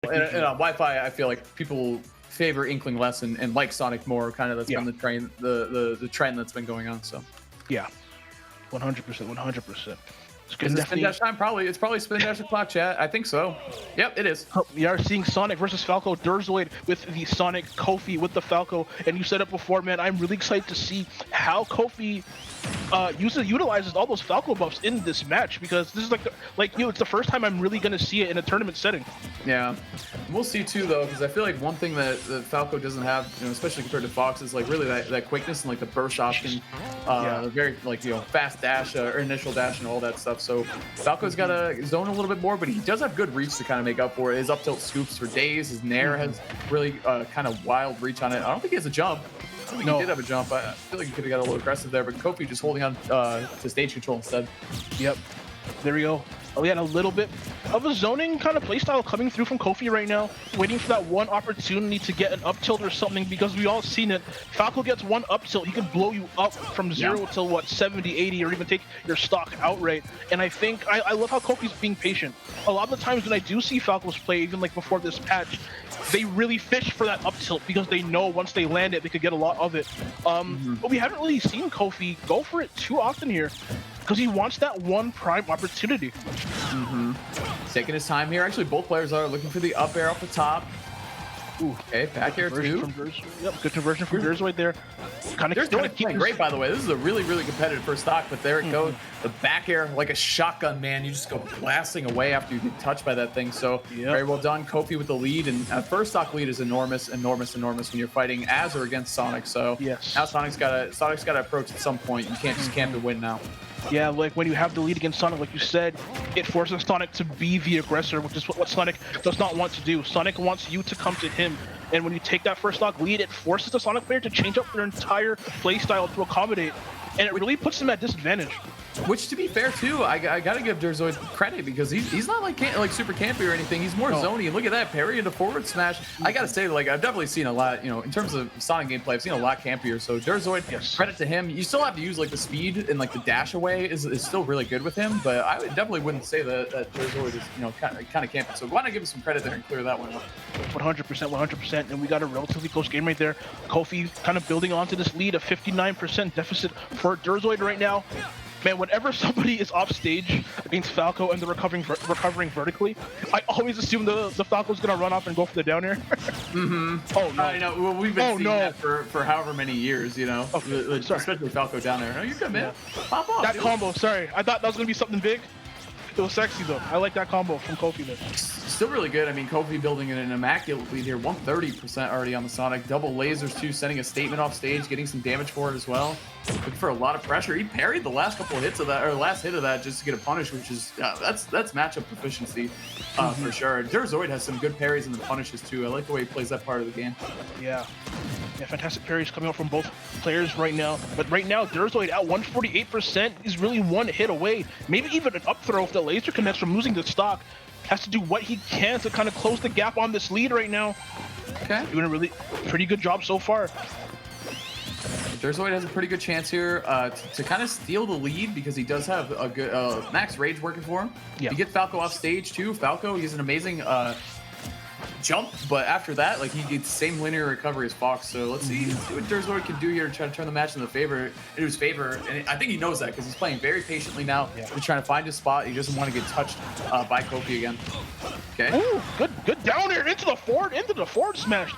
And on Wi-Fi, I feel like people favor Inkling less and like Sonic more. Kind of that's been the trend, the trend that's been going on. So yeah, 100%, 100%. Is it spin dash time? Probably. It's probably spin dash o'clock, chat. I think so. Yep, it is. We are seeing Sonic versus Falco, Derzoid with the Sonic, Kofi with the Falco, and you said it before, man. I'm really excited to see how Kofi utilizes all those Falco buffs in this match, because this is it's the first time I'm really gonna see it in a tournament setting. Yeah, we'll see too though, because I feel like one thing that Falco doesn't have, especially compared to Fox, is like really that quickness and like the burst option, the very fast dash or initial dash and all that stuff. So Falco's got to zone a little bit more, but he does have good reach to kind of make up for it. His up tilt scoops for days. His nair has really kind of wild reach on it. I don't think he has a jump. I think he did have a jump. I feel like he could have got a little aggressive there, but Kofi just holding on to stage control instead. Yep. There we go. We had a little bit of a zoning kind of playstyle coming through from Kofi right now, waiting for that one opportunity to get an up tilt or something, because we all seen it. Falco gets one up tilt, he can blow you up from 0 to what, 70, 80, or even take your stock outright. And I think I love how Kofi's being patient. A lot of the times when I do see Falco's play, even like before this patch, they really fish for that up tilt because they know once they land it, they could get a lot of it. But we haven't really seen Kofi go for it too often here, because he wants that one prime opportunity. Taking his time here. Actually, both players are looking for the up air off the top. Ooh, okay, back air too. Yep, good conversion from Derzoid there. Derzoid playing great, by the way. This is a really, really competitive first stock, but there it goes. The back air, like a shotgun, man. You just go blasting away after you get touched by that thing. So very well done. Kofi with the lead, and first stock lead is enormous when you're fighting as or against Sonic. So now Sonic's got to approach at some point. You can't just camp and win now. Yeah, like when you have the lead against Sonic, like you said, it forces Sonic to be the aggressor, which is what Sonic does not want to do. Sonic wants you to come to him, and when you take that first stock lead, it forces the Sonic player to change up their entire playstyle to accommodate, and it really puts them at disadvantage. Which, to be fair too, I gotta give Derzoid credit, because he's not like super campy or anything. He's more zony. And look at that parry into forward smash. I gotta say, like, I've definitely seen a lot. In terms of Sonic gameplay, I've seen a lot campier. So Derzoid, credit to him. You still have to use like the speed and like the dash away is still really good with him. But I definitely wouldn't say that Derzoid is kind of campy. So why not give him some credit there and clear that one up? 100%, 100%. And we got a relatively close game right there. Kofi kind of building onto this lead, a 59% deficit for Derzoid right now. Man, whenever somebody is off stage against Falco and they're recovering vertically, I always assume the Falco's gonna run off and go for the down air. Oh no! I know. Well, we've been seeing that for however many years, Okay, especially Falco down there. No, you're good, man. Pop off. That combo. Sorry, I thought that was gonna be something big. It was sexy though. I like that combo from Kofi there. Still really good. I mean, Kofi building an immaculate lead here. 130% already on the Sonic. Double lasers too, sending a statement off stage, getting some damage for it as well. Looking for a lot of pressure. He parried the last couple of hits of that, or last hit of that, just to get a punish, which is that's matchup proficiency for sure. Derzoid has some good parries and the punishes too. I like the way he plays that part of the game. Yeah, fantastic parries coming out from both players right now. But right now, Derzoid at 148% is really one hit away. Maybe even an up throw if the laser connects from losing the stock. Has to do what he can to kind of close the gap on this lead right now. Okay. Doing a really pretty good job so far. Derzoid has a pretty good chance here to kind of steal the lead, because he does have a good max rage working for him. You get Falco off stage too. Falco, he's an amazing jump, but after that, like, he gets the same linear recovery as Fox. So let's see what Derzoid can do here to try to turn the match in his favor. And I think he knows that, because he's playing very patiently now. He's trying to find his spot. He doesn't want to get touched by Kofi again. Okay. Ooh, good down air into the forward smash.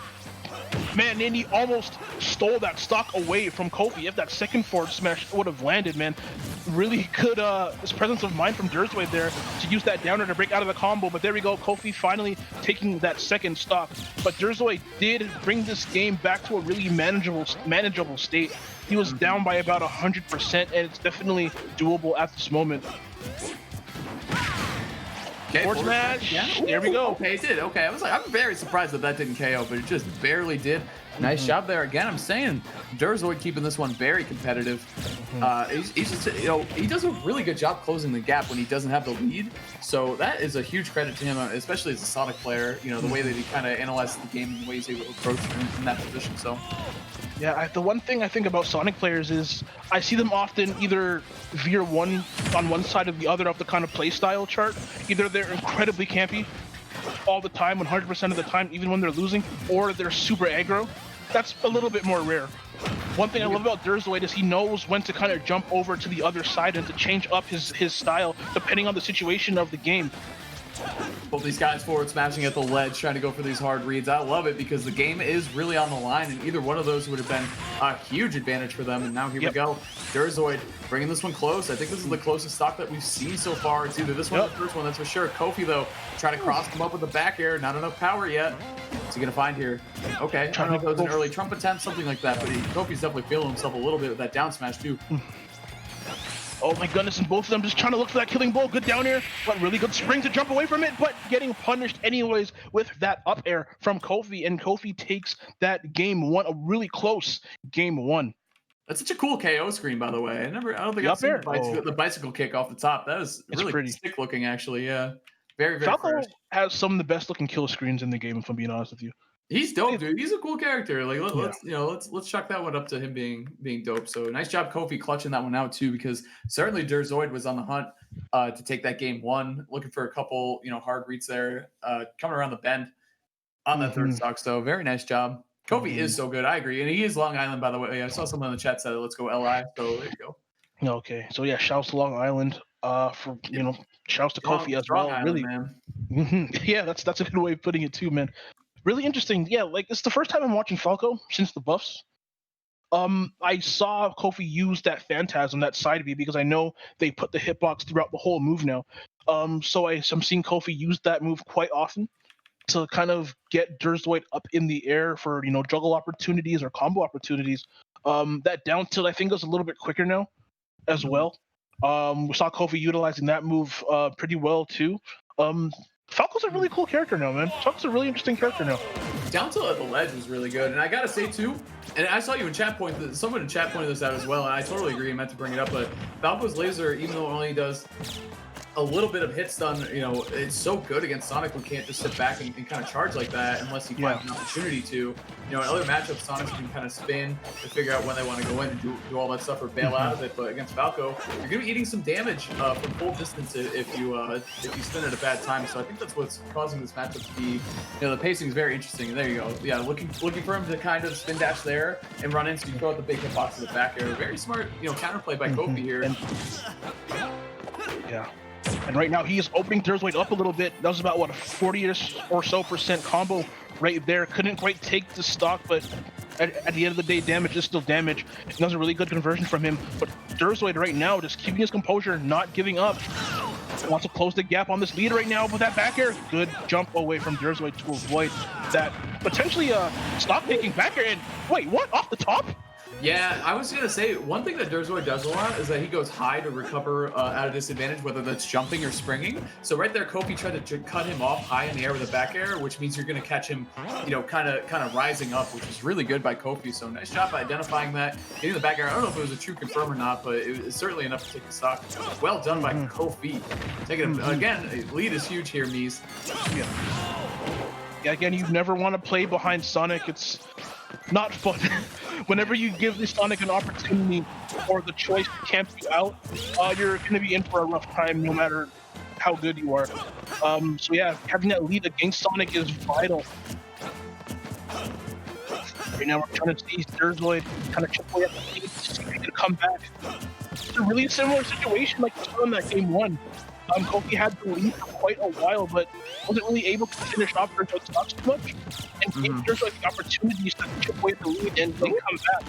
Man, and he almost stole that stock away from Kofi. If that second forward smash would have landed, man, really good this presence of mind from Derzoid there to use that downer to break out of the combo. But there we go, Kofi finally taking that second stock. But Derzoid did bring this game back to a really manageable state. He was down by about 100%, and it's definitely doable at this moment. Okay, forward smash. Yeah. There we go. Okay, it did. Okay, I'm very surprised that didn't KO, but it just barely did. Nice job there. Again, I'm saying Derzoid keeping this one very competitive. He's just, he does a really good job closing the gap when he doesn't have the lead. So that is a huge credit to him, especially as a Sonic player. The way that he kind of analyzes the game and the way he's able to approach in that position. So. Yeah, the one thing I think about Sonic players is I see them often either veer on one side or the other of the kind of play style chart. Either they're incredibly campy, all the time, 100% of the time, even when they're losing, or they're super aggro. That's a little bit more rare. One thing I love about Derzoid is he knows when to kind of jump over to the other side and to change up his style depending on the situation of the game. Both these guys forward smashing at the ledge, trying to go for these hard reads. I love it because the game is really on the line, and either one of those would have been a huge advantage for them. And now here we go. Derzoid bringing this one close. I think this is the closest stock that we've seen so far. It's either this one or the first one, that's for sure. Kofi, though, trying to cross him up with the back air. Not enough power yet. What's he going to find here? Okay, I don't know if that was an early Trump attempt, something like that, but Kofi's definitely feeling himself a little bit with that down smash, too. Oh my goodness, and both of them just trying to look for that killing blow. Good down air, but really good spring to jump away from it, but getting punished anyways with that up air from Kofi, and Kofi takes that game one, a really close game one. That's such a cool KO screen, by the way. I don't think I've seen the bicycle kick off the top. That is really pretty sick looking, actually. Yeah, very Falco fresh. has some of the best looking kill screens in the game, if I'm being honest with you. He's dope, dude. He's a cool character. Like let's chalk that one up to him being dope. So nice job, Kofi, clutching that one out too, because certainly Derzoid was on the hunt to take that game one, looking for a couple hard reads there, coming around the bend on that third stock. So very nice job. Kofi is so good. I agree, and he is Long Island, by the way. I saw someone in the chat said, "Let's go LI." So there you go. Okay, so yeah, shouts to Long Island. For shouts to Kofi as well. Island, really, man. Yeah, that's a good way of putting it too, man. Really interesting. Yeah, like it's the first time I'm watching Falco since the buffs. I saw Kofi use that Phantasm, that side B, because I know they put the hitbox throughout the whole move now. So I'm seeing Kofi use that move quite often to kind of get Derzoid up in the air for juggle opportunities or combo opportunities. That down tilt I think is a little bit quicker now, as well. We saw Kofi utilizing that move pretty well too. Falco's a really cool character now, man. Falco's a really interesting character now. Down tilt at the ledge was really good, and I gotta say too, and I saw you in chat point, someone in chat pointed this out as well, and I totally agree. I meant to bring it up, but Falco's laser, even though it only does a little bit of hit stun, it's so good against Sonic. We can't just sit back and kind of charge like that unless he finds an opportunity to. In other matchups, Sonic can kind of spin to figure out when they want to go in and do all that stuff or bail out of it. But against Falco, you're gonna be eating some damage from full distance if you spin at a bad time. So I think that's what's causing this matchup to be. The pacing is very interesting. And there you go. Yeah, looking for him to kind of spin dash there and run in, so you throw out the big hitbox to the back air. Very smart, counterplay by Kofi here. And right now he is opening Derzoid up a little bit. That was about what, a 40% or so combo right there. Couldn't quite take the stock, but at the end of the day, damage is still damage. And that was a really good conversion from him. But Derzoid right now just keeping his composure, not giving up. Wants to close the gap on this lead right now with that back air. Good jump away from Derzoid to avoid that potentially stock taking back air. And wait, what? Off the top? Yeah, I was going to say, one thing that Derzoid does a lot is that he goes high to recover at a disadvantage, whether that's jumping or springing. So right there, Kofi tried to cut him off high in the air with a back air, which means you're going to catch him, kind of rising up, which is really good by Kofi. So nice job by identifying that, getting the back air. I don't know if it was a true confirm or not, but it was certainly enough to take the stock. Well done by Kofi. Taking it again, lead is huge here, Mies. Yeah, again, you never want to play behind Sonic. It's not fun. Whenever you give the Sonic an opportunity or the choice to camp you out, you're going to be in for a rough time no matter how good you are. So yeah, having that lead against Sonic is vital. Right now we're trying to see Derzoid kind of chip away at the lead to see if he can come back. It's a really similar situation like you saw in that game one. Kofi had the lead for quite a while, but wasn't really able to finish off Derzoid's stocks too much, and gave Derzoid the opportunities to chip away the lead and then come back.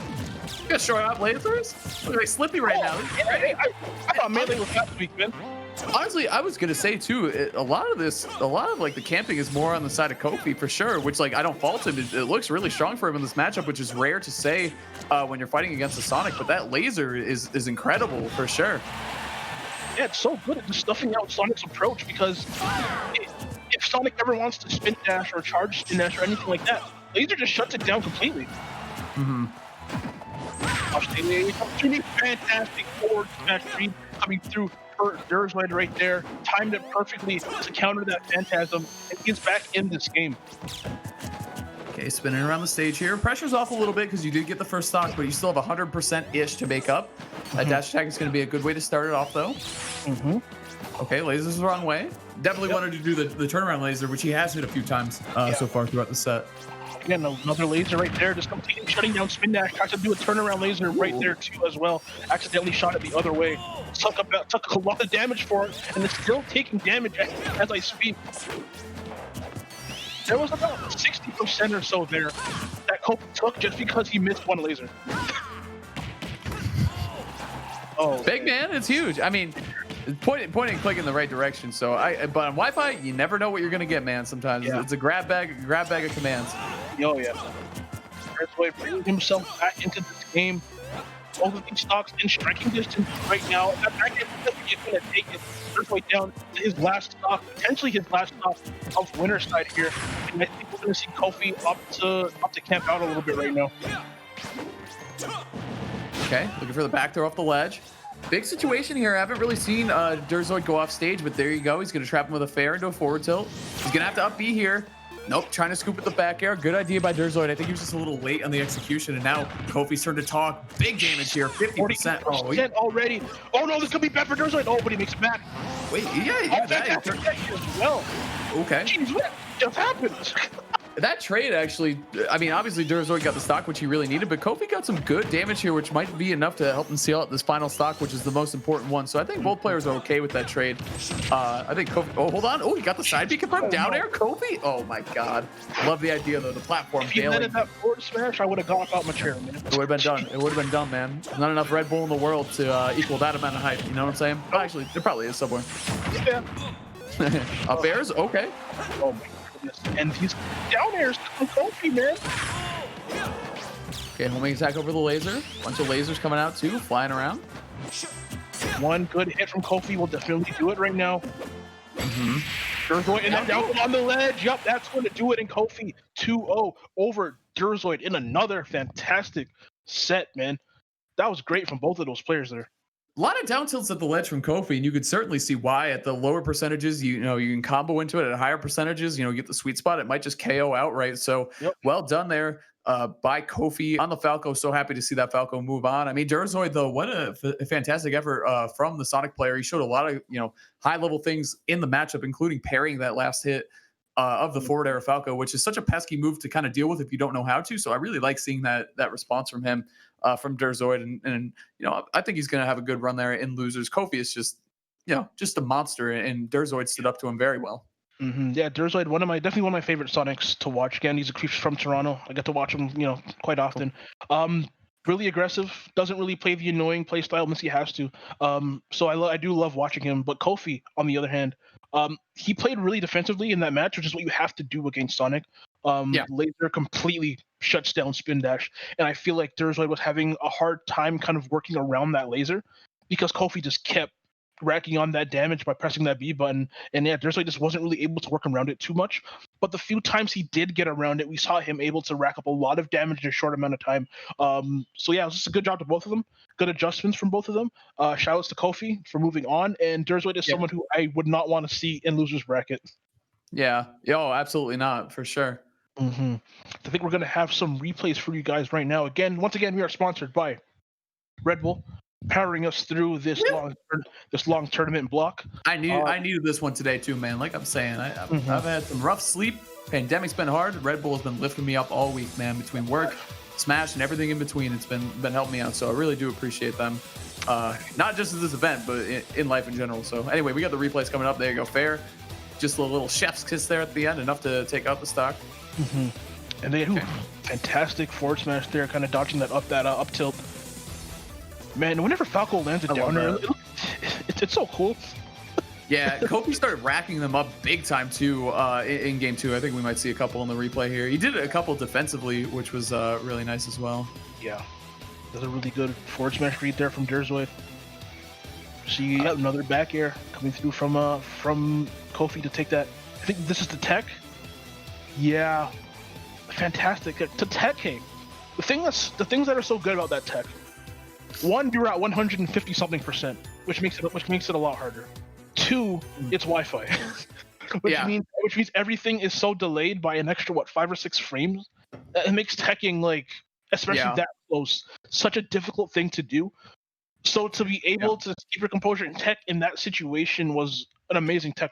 You got short out lasers? Look like Slippy right now. I thought Melee was last week, man. Honestly, I was gonna say too, a lot of like the camping is more on the side of Kofi for sure, which like I don't fault him. It looks really strong for him in this matchup, which is rare to say when you're fighting against a Sonic. But that laser is incredible for sure. Yeah, it's so good at just stuffing out Sonic's approach, because if Sonic ever wants to spin dash or charge spin dash or anything like that, laser just shuts it down completely. Fantastic forward smash read coming through for Derzoid right there. Timed it perfectly to counter that Phantasm, and he's back in this game. Okay, spinning around the stage here. Pressure's off a little bit because you did get the first stock, but you still have 100%-ish to make up. That dash attack is going to be a good way to start it off, though. Okay, lasers the wrong way. Definitely wanted to do the turnaround laser, which he has hit a few times so far throughout the set. Again, another laser right there, just completely shutting down Spin Dash. Tries to do a turnaround laser right there too as well. Accidentally shot it the other way. Took a lot of damage for it, and it's still taking damage as I speak. There was about 60% or so there that Kofi took just because he missed one laser. Oh, big man, it's huge. I mean, point and click in the right direction. So but on Wi-Fi, you never know what you're gonna get, man. Sometimes it's a grab bag of commands. Oh yeah. Derzoid bringing himself back into this game. Both of these stocks in striking distance right now. That back end is going to take it Derzoid down to his last stock, potentially his last stock of winner's side here. And I think we're going to see Kofi up to camp out a little bit right now. Okay, looking for the back throw off the ledge. Big situation here. I haven't really seen Derzoid go off stage, but there you go. He's going to trap him with a fair into a forward tilt. He's going to have to up B here. Nope, trying to scoop at the back air. Good idea by Derzoid. I think he was just a little late on the execution, and now Kofi's starting to talk. Big damage here, 50%. Already. Oh no, this could be bad for Derzoid. Oh, but he makes it back. Wait, yeah, that. As well. Okay. Jeez, what just happened? That trade actually, I mean, obviously Derzoid got the stock, which he really needed, but Kofi got some good damage here, which might be enough to help him seal out this final stock, which is the most important one. So I think both players are okay with that trade. I think Kofi, oh, hold on. Oh, he got the side B confirmed. Down air, Kofi. Oh my God. Love the idea though, the platform failing. If he landed that forward smash, I would have gone out my chair, man. It would have been done. It would have been done, man. There's not enough Red Bull in the world to equal that amount of hype. You know what I'm saying? Well, actually, there probably is somewhere. Yeah. Up airs? Okay. Oh my goodness. And these down airs from Kofi, man. Okay, homing attack over the laser. Bunch of lasers coming out too, flying around. One good hit from Kofi will definitely do it right now. Derzoid and then down on the ledge. Yup, that's going to do it in Kofi. 2-0 over Derzoid in another fantastic set, man. That was great from both of those players there. A lot of down tilts at the ledge from Kofi, and you could certainly see why. At the lower percentages, you can combo into it. At higher percentages, you get the sweet spot. It might just KO outright. So well done there by Kofi on the Falco. So happy to see that Falco move on. I mean, Derzoid though, what a fantastic effort from the Sonic player. He showed a lot of high level things in the matchup, including parrying that last hit of the forward air Falco, which is such a pesky move to kind of deal with if you don't know how to. So I really like seeing that response from him. From Derzoid, and I think he's going to have a good run there in losers. Kofi is just a monster, and Derzoid stood up to him very well. Yeah, Derzoid, definitely one of my favorite Sonics to watch. Again, he's from Toronto. I get to watch him, quite often. Really aggressive, doesn't really play the annoying play style unless he has to. So I do love watching him. But Kofi, on the other hand, he played really defensively in that match, which is what you have to do against Sonic. Laser completely shuts down Spin Dash, and I feel like Derzoid was having a hard time kind of working around that laser because Kofi just kept racking on that damage by pressing that B button, and Derzoid just wasn't really able to work around it too much. But the few times he did get around it, we saw him able to rack up a lot of damage in a short amount of time. So yeah, it was just a good job to both of them. Good adjustments from both of them. Shout outs to Kofi for moving on, and Derzoid is someone who I would not want to see in losers bracket. Yeah, absolutely not, for sure. I think we're going to have some replays for you guys right now. Once again, we are sponsored by Red Bull, powering us through this long tournament block. I needed this one today too, man. Like I'm saying, I've had some rough sleep. Pandemic's been hard. Red Bull has been lifting me up all week, man. Between work, Smash, and everything in between, it's been helping me out. So I really do appreciate them. Not just at this event, but in life in general. So anyway, we got the replays coming up. There you go, fair. Just a little chef's kiss there at the end, enough to take out the stock. And they had fantastic forward smash there, kind of dodging that up tilt. Man, whenever Falco lands it down there, it's so cool. Yeah, Kofi started racking them up big time too in game 2. I think we might see a couple in the replay here. He did a couple defensively, which was really nice as well. Yeah, that's a really good forward smash read there from Derzoid. See, another back air coming through from Kofi to take that. I think this is the tech. Yeah, fantastic. To tech came. The things that are so good about that tech. One, you're at 150 something %, which makes it a lot harder. Two, it's Wi-Fi, which means everything is so delayed by an extra 5 or 6 frames. It makes teching especially that close such a difficult thing to do. So to be able to keep your composure in tech in that situation was an amazing tech